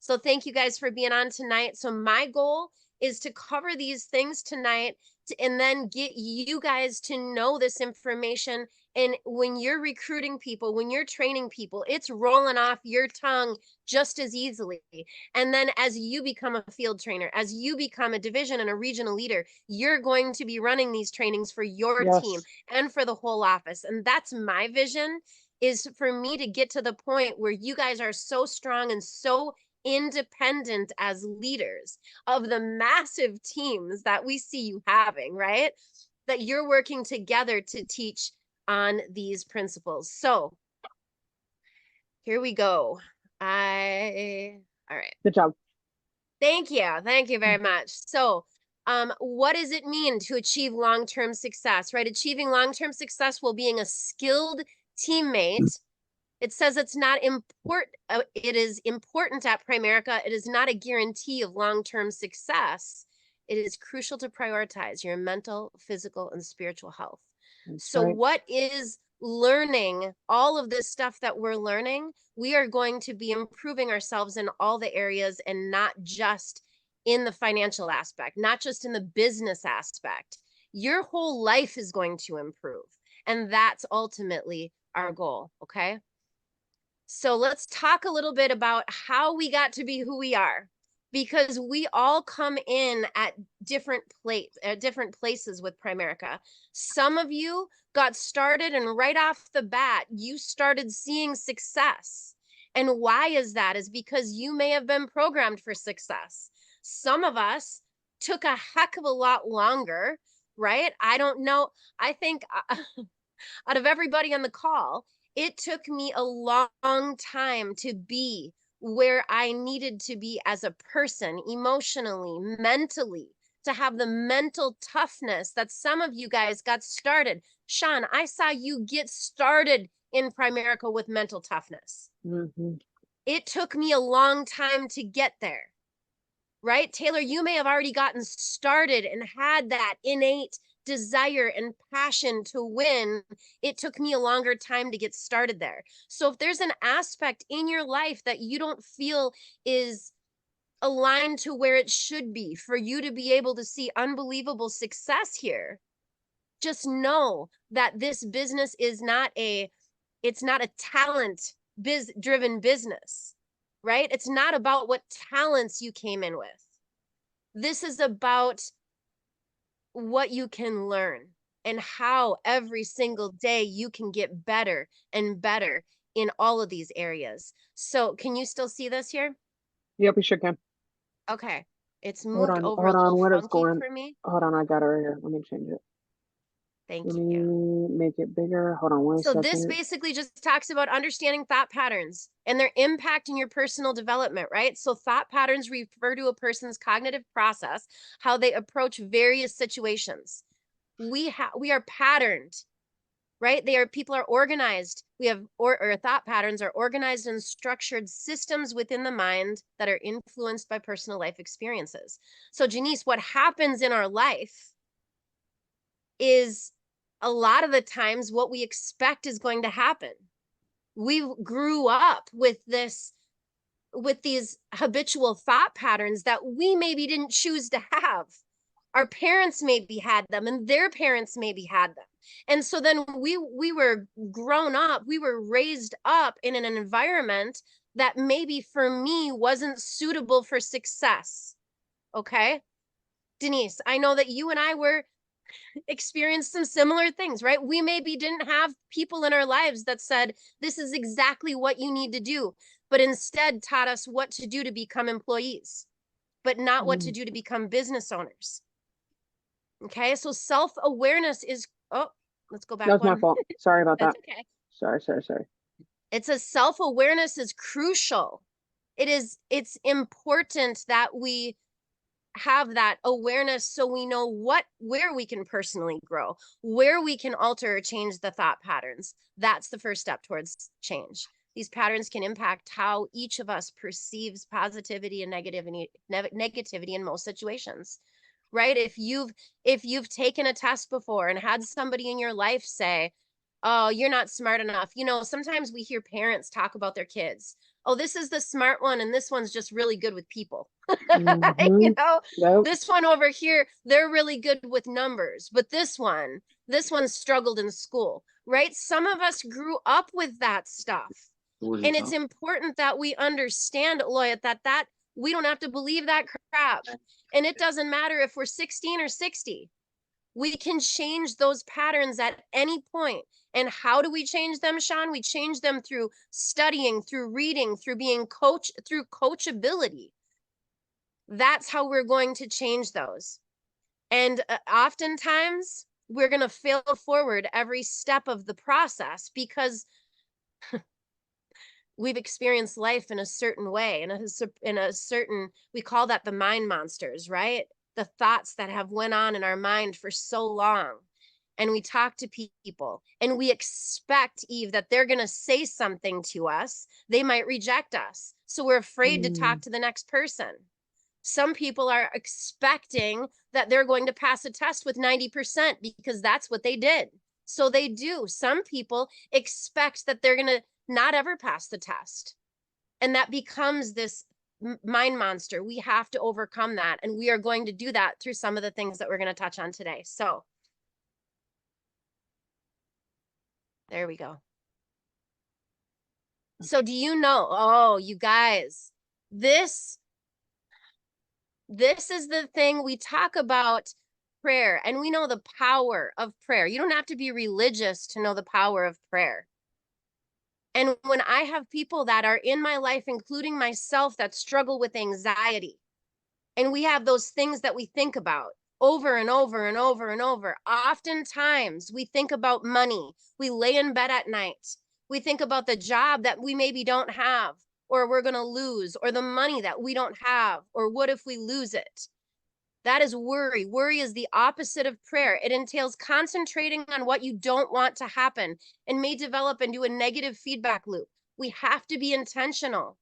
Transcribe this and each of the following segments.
So thank you guys for being on tonight. So my goal is to cover these things tonight and then get you guys to know this information. And when you're recruiting people, when you're training people, it's rolling off your tongue just as easily. And then as you become a field trainer, as you become a division and a regional leader, you're going to be running these trainings for your team Yes. and for the whole office. And that's my vision, is for me to get to the point where you guys are so strong and so independent as leaders of the massive teams that we see you having, right? That you're working together to teach on these principles. So here we go. All right. Good job. Thank you. Thank you very much. So, what does it mean to achieve long-term success, right? Achieving long-term success while being a skilled teammate. It says it's not important. It is important at Primerica. It is not a guarantee of long-term success. It is crucial to prioritize your mental, physical, and spiritual health. That's So right. what is learning all of this stuff that we're learning? We are going to be improving ourselves in all the areas and not just in the financial aspect, not just in the business aspect. Your whole life is going to improve. And that's ultimately our goal. Okay. So let's talk a little bit about how we got to be who we are, because we all come in at different places with Primerica. Some of you got started and right off the bat, you started seeing success. And why is that? Is because you may have been programmed for success. Some of us took a heck of a lot longer, right? I don't know. I think out of everybody on the call, it took me a long time to be where I needed to be as a person, emotionally, mentally, to have the mental toughness that some of you guys got started. Sean, I saw you get started in Primerica with mental toughness. Mm-hmm. It took me a long time to get there, right? Taylor, you may have already gotten started and had that innate desire and passion to win. It took me a longer time to get started there. So if there's an aspect in your life that you don't feel is aligned to where it should be for you to be able to see unbelievable success here, just know that this business is not it's not a talent driven business, right? It's not about what talents you came in with. This is about what you can learn and how every single day you can get better and better in all of these areas. So can you still see this here? Yep, we sure can. Okay. It's Hold moved on, over a hold on. little What is funky going? for me. Hold on, I got it right here. Let me change it. Thank Let you. me make it bigger. Hold on one So this second. basically just talks about understanding thought patterns and their impact in your personal development, right? So thought patterns refer to a person's cognitive process, how they approach various situations. We are patterned, right? People are organized. We have or thought patterns are organized and structured systems within the mind that are influenced by personal life experiences. So Janice, what happens in our life is a lot of the times what we expect is going to happen. We grew up with these habitual thought patterns that we maybe didn't choose to have. Our parents maybe had them and their parents maybe had them. And so then we were grown up, we were raised up in an environment that maybe for me wasn't suitable for success. Okay? Denise, I know that you and I were experienced some similar things, right? We maybe didn't have people in our lives that said, this is exactly what you need to do, but instead taught us what to do to become employees, but not what to Mm, do to become business owners. Okay, so self-awareness is, oh, let's go that back was my one. fault. Sorry about That's that. okay. Sorry. It says self-awareness is crucial. It's important that we have that awareness so we know where we can personally grow, where we can alter or change the thought patterns. That's the first step towards change. These patterns can impact how each of us perceives positivity and negativity in most situations, right? If you've taken a test before and had somebody in your life say, oh, you're not smart enough. Sometimes we hear parents talk about their kids. oh, this is the smart one, and this one's just really good with people. Mm-hmm. You know, Yep. this one over here, they're really good with numbers, but this one struggled in school, right? Some of us grew up with that stuff. And it's important that we understand, Loyat, that we don't have to believe that crap. And it doesn't matter if we're 16 or 60. We can change those patterns at any point. And how do we change them, Sean? We change them through studying, through reading, through being coached, through coachability. That's how we're going to change those. And oftentimes we're going to fail forward every step of the process because we've experienced life in a certain way, in a certain, we call that the mind monsters, right? The thoughts that have went on in our mind for so long. And we talk to people and we expect, Eve, that they're going to say something to us. They might reject us. So we're afraid to talk to the next person. Some people are expecting that they're going to pass a test with 90% because that's what they did. So they do. Some people expect that they're going to not ever pass the test. And that becomes this mind monster. We have to overcome that. And we are going to do that through some of the things that we're going to touch on today. So there we go. So do you know, oh, you guys, this is the thing we talk about prayer, and we know the power of prayer. You don't have to be religious to know the power of prayer. And when I have people that are in my life, including myself, that struggle with anxiety, and we have those things that we think about over and over and over and over, oftentimes we think about money. We lay in bed at night. We think about the job that we maybe don't have, or we're going to lose, or the money that we don't have, or what if we lose it? That is worry. Worry is the opposite of prayer. It entails concentrating on what you don't want to happen and may develop into a negative feedback loop. We have to be intentional.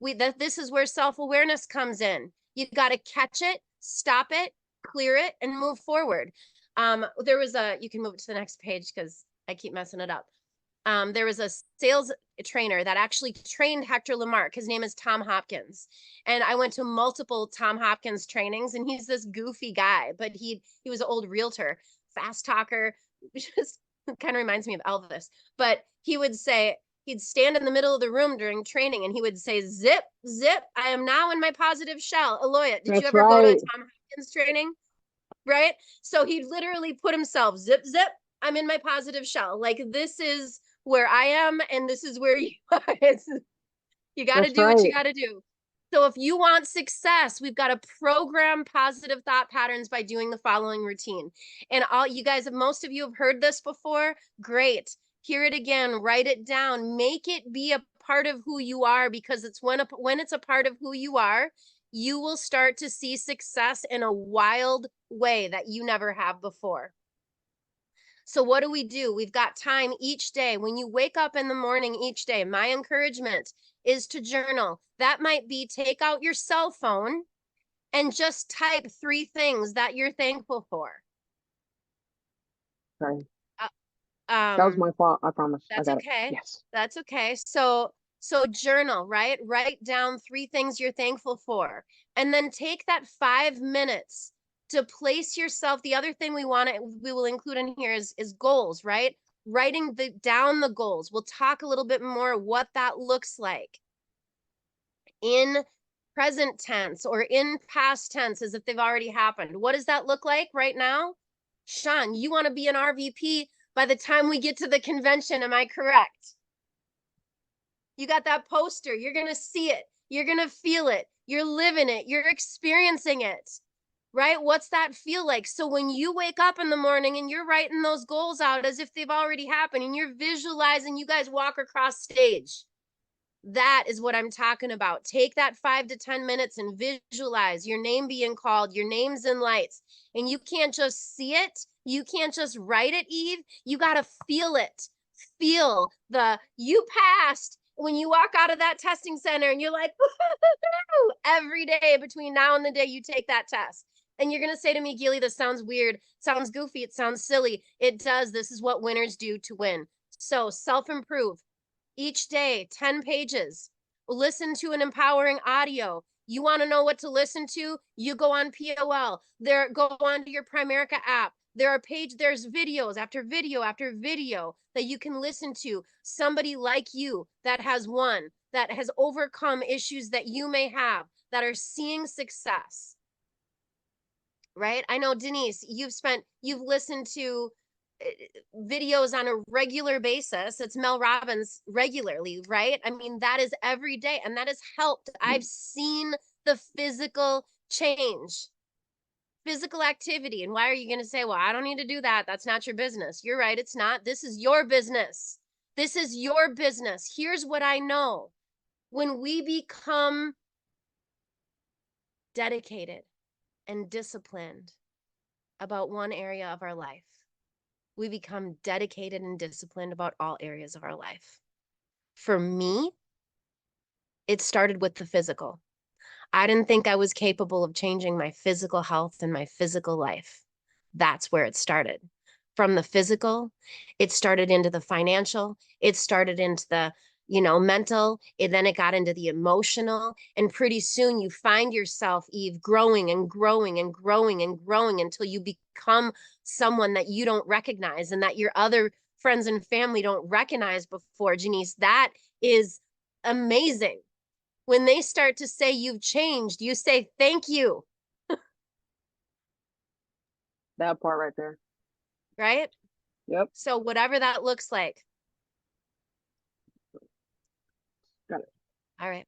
This is where self-awareness comes in. You got to catch it, stop it, clear it, and move forward. There was you can move it to the next page because I keep messing it up. There was a sales trainer that actually trained Hector Lamarck. His name is Tom Hopkins. And I went to multiple Tom Hopkins trainings, and he's this goofy guy, but he was an old realtor, fast talker, just kind of reminds me of Elvis. But he would say, he'd stand in the middle of the room during training and he would say, zip, zip, I am now in my positive shell. Aloya, did you ever go to a Tom Hopkins training? Right? So he'd literally put himself, zip, zip, I'm in my positive shell. Like, this is where I am, and this is where you are. You got to do what you got to do. So if you want success, we've got to program positive thought patterns by doing the following routine. And all you guys, most of you have heard this before. Great. Hear it again, write it down, make it be a part of who you are, because it's when it's a part of who you are, you will start to see success in a wild way that you never have before. So what do? We've got time each day. When you wake up in the morning each day, my encouragement is to journal. That might be take out your cell phone and just type 3 things that you're thankful for. Sorry. That was my fault. I promise. That's okay. Yes. That's okay. So journal, right? Write down 3 things you're thankful for. And then take that 5 minutes to place yourself. The other thing we will include in here is goals, right? Writing down the goals. We'll talk a little bit more what that looks like in present tense or in past tense as if they've already happened. What does that look like right now? Sean, you want to be an RVP by the time we get to the convention, am I correct? You got that poster, you're going to see it, you're going to feel it, you're living it, you're experiencing it, right? What's that feel like? So when you wake up in the morning and you're writing those goals out as if they've already happened and you're visualizing you guys walk across stage, that is what I'm talking about. Take that 5 to 10 minutes and visualize your name being called, your name's in lights. And you can't just see it. You can't just write it, Eve. You got to feel it. Feel you passed when you walk out of that testing center and you're like, every day between now and the day you take that test. And you're going to say to me, Gilly, this sounds weird, sounds goofy, it sounds silly. It does. This is what winners do to win. So self-improve. Each day, 10 pages. listen to an empowering audio. You want to know what to listen to? You go on POL. Go on to your Primerica app. There's videos after video after video that you can listen to. Somebody like you that has overcome issues that you may have, that are seeing success. Right? I know, Denise, you've listened to videos on a regular basis. It's Mel Robbins regularly, right? I mean, that is every day, and that has helped. I've seen the physical change, physical activity. And why are you going to say, well, I don't need to do that? That's not your business. You're right. It's not. This is your business. This is your business. Here's what I know. When we become dedicated and disciplined about one area of our life, we become dedicated and disciplined about all areas of our life. For me, it started with the physical. I didn't think I was capable of changing my physical health and my physical life. That's where it started. From the physical, it started into the financial, it started into the mental, and then it got into the emotional. And pretty soon you find yourself, Eve, growing and growing and growing and growing until you become someone that you don't recognize and that your other friends and family don't recognize before. Janice, that is amazing. When they start to say you've changed, you say, thank you. That part right there. Right? Yep. So whatever that looks like. Got it. All right.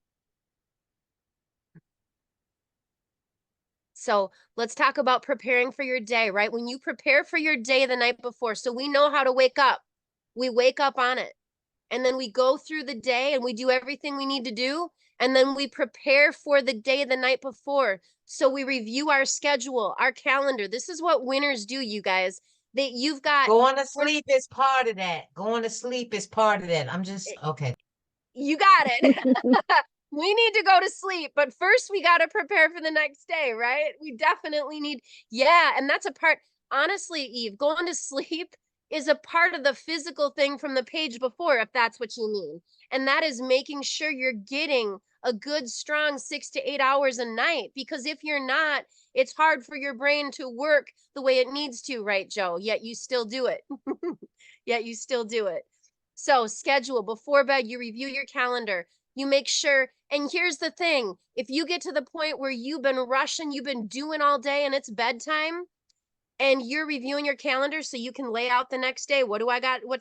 So let's talk about preparing for your day, right? When you prepare for your day the night before, so we know how to wake up. We wake up on it. And then we go through the day and we do everything we need to do. And then we prepare for the day the night before. So we review our schedule, our calendar. This is what winners do, you guys. You've got going to sleep is part of that. Going to sleep is part of that. I'm just okay. You got it. We need to go to sleep, but first we got to prepare for the next day, right? We definitely need, yeah. And that's a part, honestly, Eve, going to sleep is a part of the physical thing from the page before, if that's what you mean. And that is making sure you're getting a good, strong 6 to 8 hours a night, because if you're not, it's hard for your brain to work the way it needs to, right, Joe? Yet you still do it. Yet you still do it. So schedule before bed, you review your calendar, you make sure. And here's the thing, if you get to the point where you've been rushing, you've been doing all day and it's bedtime and you're reviewing your calendar so you can lay out the next day, what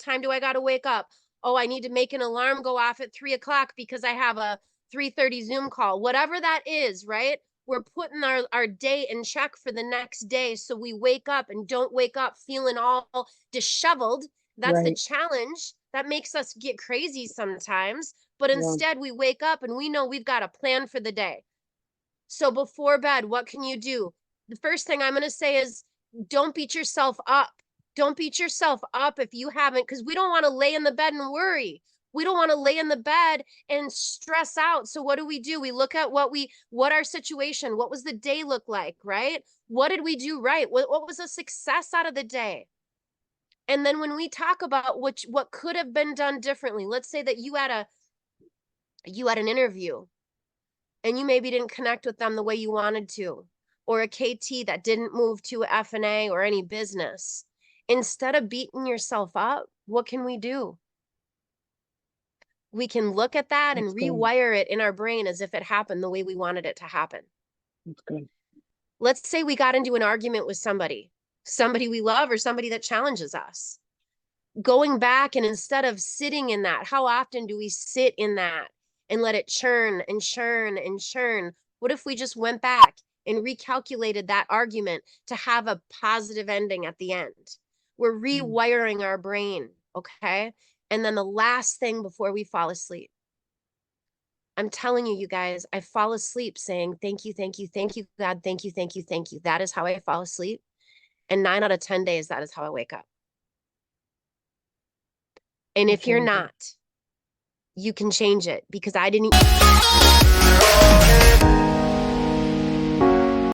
time do I got to wake up? Oh, I need to make an alarm go off at 3:00 because I have a 3:30 Zoom call, whatever that is, right? We're putting our day in check for the next day. So we wake up and don't wake up feeling all disheveled. That's the challenge that makes us get crazy sometimes. But instead we wake up and we know we've got a plan for the day. So before bed, what can you do? The first thing I'm going to say is don't beat yourself up. Don't beat yourself up if you haven't, because we don't want to lay in the bed and worry. We don't want to lay in the bed and stress out. So what do? We look at what our situation, what was the day look like, right? What did we do right? What was a success out of the day? And then when we talk about what could have been done differently, let's say that you had an interview and you maybe didn't connect with them the way you wanted to, or a KT that didn't move to F&A or any business. Instead of beating yourself up, what can we do? We can look at that and rewire it in our brain as if it happened the way we wanted it to happen. That's good. Let's say we got into an argument with somebody we love or somebody that challenges us. Going back, and instead of sitting in that, how often do we sit in that and let it churn and churn and churn? What if we just went back and recalculated that argument to have a positive ending at the end? We're rewiring our brain, okay? And then the last thing before we fall asleep, I'm telling you, you guys, I fall asleep saying, thank you, thank you, thank you, God, thank you, thank you, thank you. That is how I fall asleep. And 9 out of 10 days, that is how I wake up. And if you're not, you can change it, because I didn't.